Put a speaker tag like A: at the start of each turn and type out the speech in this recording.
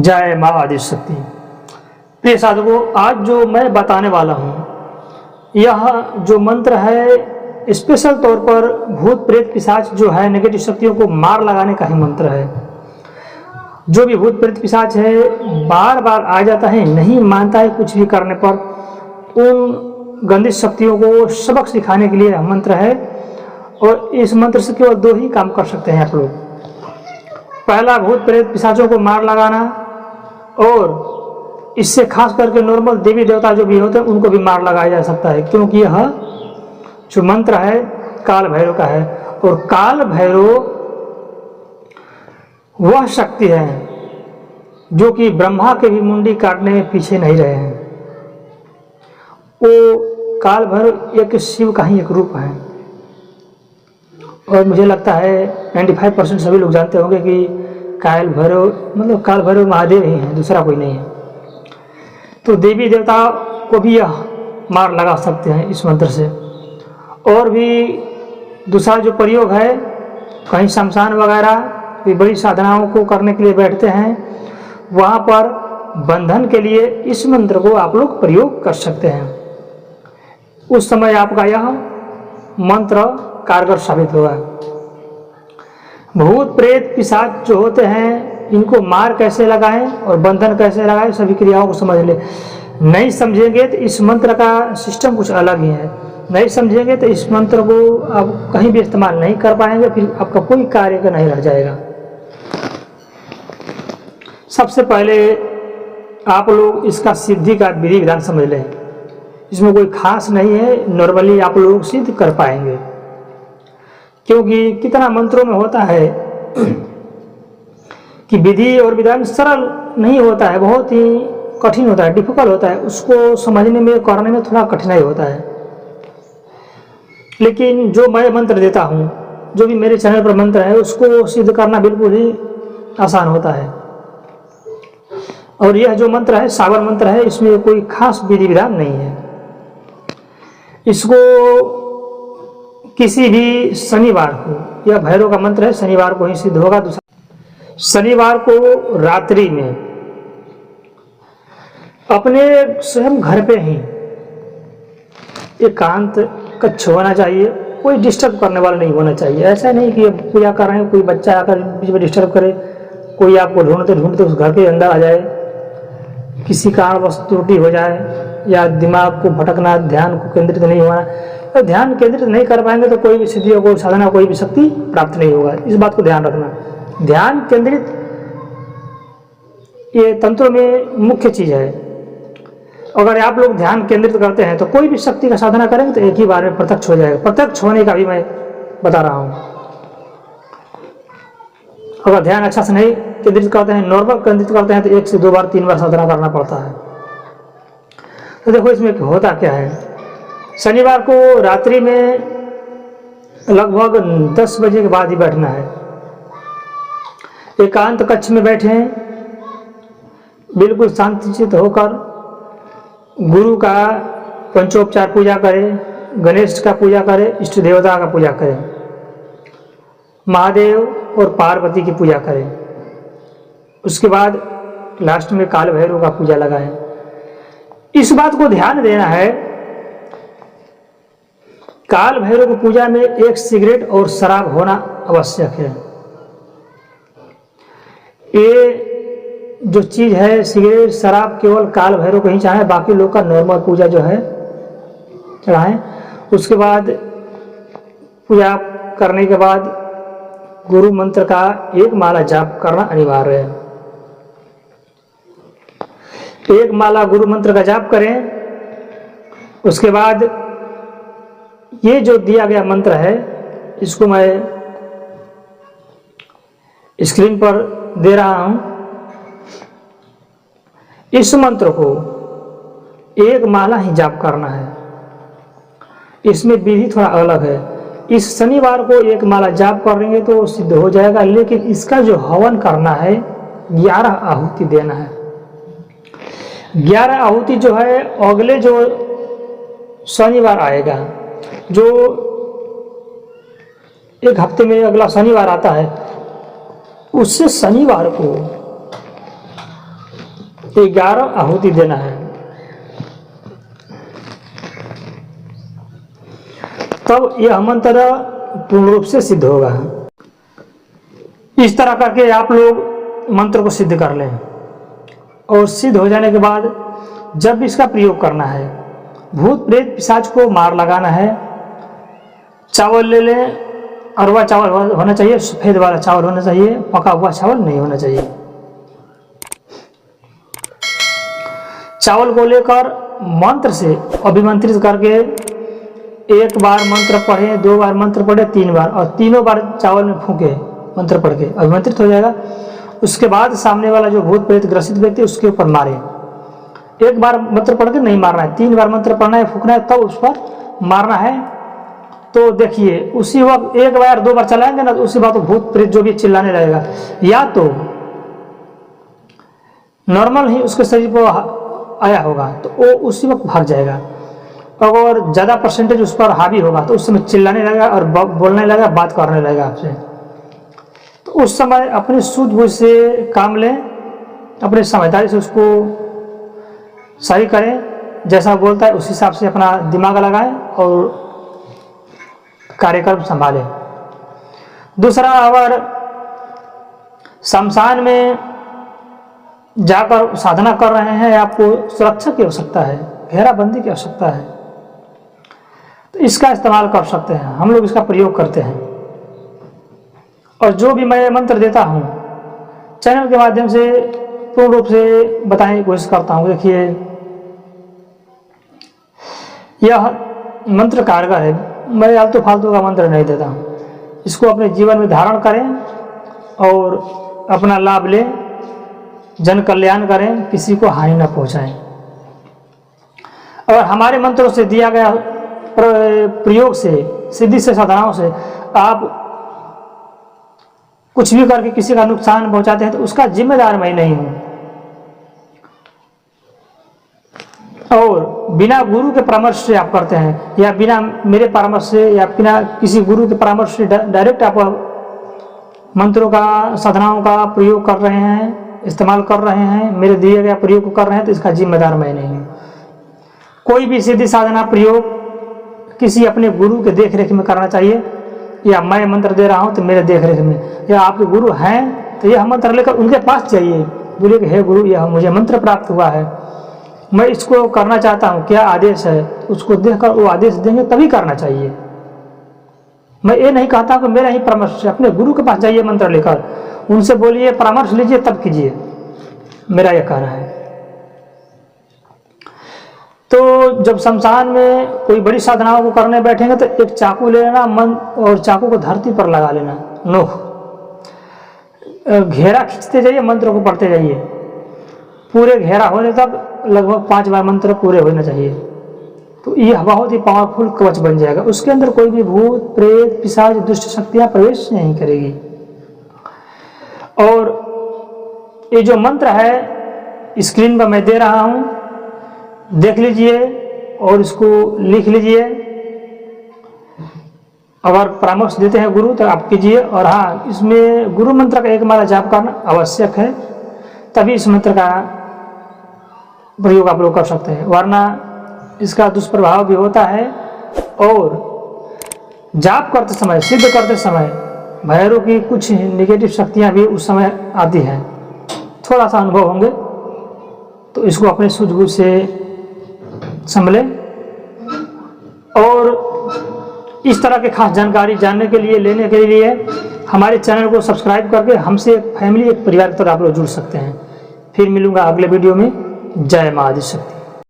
A: जय माँ आदिशक्ति। प्रिय साधकों, आज जो मैं बताने वाला हूँ यह जो मंत्र है स्पेशल तौर पर भूत प्रेत पिशाच जो है नेगेटिव शक्तियों को मार लगाने का ही मंत्र है। जो भी भूत प्रेत पिशाच है बार बार आ जाता है, नहीं मानता है कुछ भी करने पर, उन गंदी शक्तियों को सबक सिखाने के लिए यह मंत्र है। और इस मंत्र से केवल दो ही काम कर सकते हैं आप लोग। पहला, भूत प्रेत पिशाचों को मार लगाना, और इससे खास करके नॉर्मल देवी देवता जो भी होते हैं उनको भी मार लगाया जा सकता है, क्योंकि यह जो मंत्र है काल भैरव का है। और काल भैरव वह शक्ति है जो कि ब्रह्मा के भी मुंडी काटने में पीछे नहीं रहे हैं। वो काल भैरव एक शिव का ही एक रूप है। और मुझे लगता है 95% सभी लोग जानते होंगे कि काल भैरव मतलब काल भैरव महादेव ही हैं, दूसरा कोई नहीं है। तो देवी देवता को भी यह मार लगा सकते हैं इस मंत्र से। और भी दूसरा जो प्रयोग है, कहीं शमशान वगैरह भी बड़ी साधनाओं को करने के लिए बैठते हैं, वहाँ पर बंधन के लिए इस मंत्र को आप लोग प्रयोग कर सकते हैं। उस समय आपका यह मंत्र कारगर साबित होगा। भूत प्रेत पिशाच जो होते हैं इनको मार कैसे लगाएं और बंधन कैसे लगाएं, सभी क्रियाओं को समझ ले। नहीं समझेंगे तो इस मंत्र का सिस्टम कुछ अलग ही है। नहीं समझेंगे तो इस मंत्र को आप कहीं भी इस्तेमाल नहीं कर पाएंगे, फिर आपका कोई कार्य का नहीं रह जाएगा। सबसे पहले आप लोग इसका सिद्धि का विधि विधान समझ लें। इसमें कोई खास नहीं है, नॉर्मली आप लोग सिद्ध कर पाएंगे। क्योंकि कितना मंत्रों में होता है कि विधि और विधान सरल नहीं होता है, बहुत ही कठिन होता है, डिफिकल्ट होता है। उसको समझने में करने में थोड़ा कठिनाई होता है। लेकिन जो मैं मंत्र देता हूँ, जो भी मेरे चैनल पर मंत्र है, उसको सिद्ध करना बिल्कुल ही आसान होता है। और यह जो मंत्र है सागर मंत्र है, इसमें कोई खास विधि विधान नहीं है। इसको किसी भी शनिवार को, यह भैरव का मंत्र है, शनिवार को ही सिद्ध होगा। दूसरा, शनिवार को रात्रि में अपने स्वयं घर पे ही एकांत कक्ष होना चाहिए, कोई डिस्टर्ब करने वाला नहीं होना चाहिए। ऐसा नहीं कि पूजा कर रहे हैं, कोई बच्चा आकर बीच में डिस्टर्ब करे, कोई आपको ढूंढते ढूंढते उस घर के अंदर आ जाए, किसी कारणवश त्रुटि हो जाए, या दिमाग को भटकना, ध्यान को केंद्रित नहीं होना। तो ध्यान केंद्रित नहीं कर पाएंगे तो कोई भी सिद्धियों को साधना, कोई भी शक्ति प्राप्त नहीं होगा। इस बात को ध्यान रखना। ध्यान केंद्रित ये तंत्रों में मुख्य चीज है। अगर आप लोग ध्यान केंद्रित करते हैं तो कोई भी शक्ति का साधना करेंगे तो एक ही बार में प्रत्यक्ष हो जाएगा। प्रत्यक्ष होने का भी मैं बता रहा हूँ। अगर ध्यान अच्छा से नहीं केंद्रित करते हैं, नॉर्मल केंद्रित करते हैं, तो 1 से 2 बार 3 बार साधना करना पड़ता है। तो देखो इसमें होता क्या है। शनिवार को रात्रि में लगभग 10 बजे के बाद ही बैठना है। एकांत कक्ष में बैठें, बिल्कुल शांतिचित होकर गुरु का पंचोपचार पूजा करें, गणेश का पूजा करें, इष्ट देवता का पूजा करें, महादेव और पार्वती की पूजा करें। उसके बाद लास्ट में काल भैरव का पूजा लगाएं। इस बात को ध्यान देना है, काल भैरव की पूजा में 1 सिगरेट और शराब होना आवश्यक है। ये जो चीज है सिगरेट शराब केवल काल भैरव को ही चाहे, बाकी लोग का नॉर्मल पूजा जो है चढ़ाएं। उसके बाद पूजा करने के बाद गुरु मंत्र का 1 माला जाप करना अनिवार्य है। 1 माला गुरु मंत्र का जाप करें। उसके बाद ये जो दिया गया मंत्र है इसको मैं स्क्रीन पर दे रहा हूं। इस मंत्र को 1 माला ही जाप करना है। इसमें विधि थोड़ा अलग है। इस शनिवार को 1 माला जाप करेंगे तो सिद्ध हो जाएगा, लेकिन इसका जो हवन करना है 11 आहुति देना है। 11 आहुति जो है अगले जो शनिवार आएगा, जो 1 हफ्ते में अगला शनिवार आता है, उससे शनिवार को 11 आहुति देना है। तब यह मंत्र पूर्ण रूप से सिद्ध होगा। इस तरह करके आप लोग मंत्र को सिद्ध कर लें और सिद्ध हो जाने के बाद जब भी इसका प्रयोग करना है, भूत प्रेत पिशाच को मार लगाना है, चावल ले लें, अरवा चावल होना चाहिए, सफेद वाला चावल होना चाहिए, पका हुआ चावल नहीं होना चाहिए। चावल को लेकर मंत्र से अभिमंत्रित करके एक बार मंत्र पढ़े, 2 बार मंत्र पढ़े, 3 बार, और तीनों बार चावल में फूके मंत्र पढ़ के अभिमंत्रित हो जाएगा। उसके बाद सामने वाला जो भूत प्रेत ग्रसित व्यक्ति उसके ऊपर मारे। एक बार मंत्र पढ़ के नहीं मारना है, 3 बार मंत्र पढ़ना है, फूकना है, तब उस पर मारना है। तो देखिए उसी वक्त 1 बार 2 बार चलाएंगे ना, तो उसी बात तो भूत प्रेत जो भी चिल्लाने लगेगा, या तो नॉर्मल ही उसके शरीर पर आया होगा तो वो उसी वक्त भाग जाएगा। अगर ज़्यादा परसेंटेज उस पर हावी होगा तो उस समय चिल्लाने लगेगा और बोलने लगेगा, बात करने लगेगा आपसे। तो उस समय अपनी सूझबूझ से काम लें, अपने समझदारी से उसको सही करें, जैसा बोलता है उस हिसाब से अपना दिमाग लगाएं और कार्यक्रम संभालें। दूसरा, अगर शमशान में जाकर साधना कर रहे हैं, आपको सुरक्षा की आवश्यकता है, घेराबंदी की आवश्यकता है, तो इसका इस्तेमाल कर सकते हैं। हम लोग इसका प्रयोग करते हैं। और जो भी मैं मंत्र देता हूँ चैनल के माध्यम से पूर्ण रूप से बताने की कोशिश करता हूँ। देखिए यह मंत्र कारगर है, मैं आलतू फालतू का मंत्र नहीं देता हूँ। इसको अपने जीवन में धारण करें और अपना लाभ लें, जन कल्याण करें, किसी को हानि न पहुँचाएं। और हमारे मंत्रों से दिया गया प्रयोग से, सिद्धि से, साधनाओं से आप कुछ भी करके किसी का नुकसान पहुंचाते हैं तो उसका जिम्मेदार मैं नहीं हूं। और बिना गुरु के परामर्श से आप करते हैं, या बिना मेरे परामर्श से, या बिना किसी गुरु के परामर्श से डायरेक्ट आप मंत्रों का, साधनाओं का प्रयोग कर रहे हैं, इस्तेमाल कर रहे हैं, मेरे दिए गए प्रयोग को कर रहे हैं, तो इसका जिम्मेदार मैं नहीं हूं। कोई भी सिद्धि साधना प्रयोग किसी अपने गुरु के देख रेख में करना चाहिए, या मैं मंत्र दे रहा हूं तो मेरे देख रेख में, या आपके गुरु हैं तो यह मंत्र लेकर उनके पास जाइए, बोलिए कि हे गुरु, यह मुझे मंत्र प्राप्त हुआ है, मैं इसको करना चाहता हूं, क्या आदेश है, उसको देखकर वो आदेश देंगे तभी करना चाहिए। मैं ये नहीं कहता कि मेरा ही परामर्श, अपने गुरु के पास जाइए मंत्र लेकर, उनसे बोलिए, परामर्श लीजिए, तब कीजिए, मेरा यह कहना है। तो जब शमशान में कोई बड़ी साधनाओं को करने बैठेंगे तो एक चाकू ले लेना, मन और चाकू को धरती पर लगा लेना, नोख घेरा खींचते जाइए, मंत्र को पढ़ते जाइए, पूरे घेरा होने तक लगभग 5 बार मंत्र पूरे होना चाहिए। तो यह बहुत ही पावरफुल कवच बन जाएगा। उसके अंदर कोई भी भूत प्रेत पिशाच दुष्ट शक्तियां प्रवेश नहीं करेगी। और ये जो मंत्र है स्क्रीन पर मैं दे रहा हूं, देख लीजिए और इसको लिख लीजिए। अगर परामर्श देते हैं गुरु तो आप कीजिए। और हाँ, इसमें गुरु मंत्र का 1 माला जाप करना आवश्यक है, तभी इस मंत्र का प्रयोग आप लोग कर सकते हैं, वरना इसका दुष्प्रभाव भी होता है। और जाप करते समय, सिद्ध करते समय भैरव की कुछ नेगेटिव शक्तियां भी उस समय आती हैं, थोड़ा सा अनुभव होंगे, तो इसको अपने सूझबूझ से संभलें। और इस तरह के खास जानकारी जानने के लिए, लेने के लिए हमारे चैनल को सब्सक्राइब करके हमसे एक फैमिली, एक परिवार की तरह आप लोग जुड़ सकते हैं। फिर मिलूंगा अगले वीडियो में। जय मां आदिशक्ति।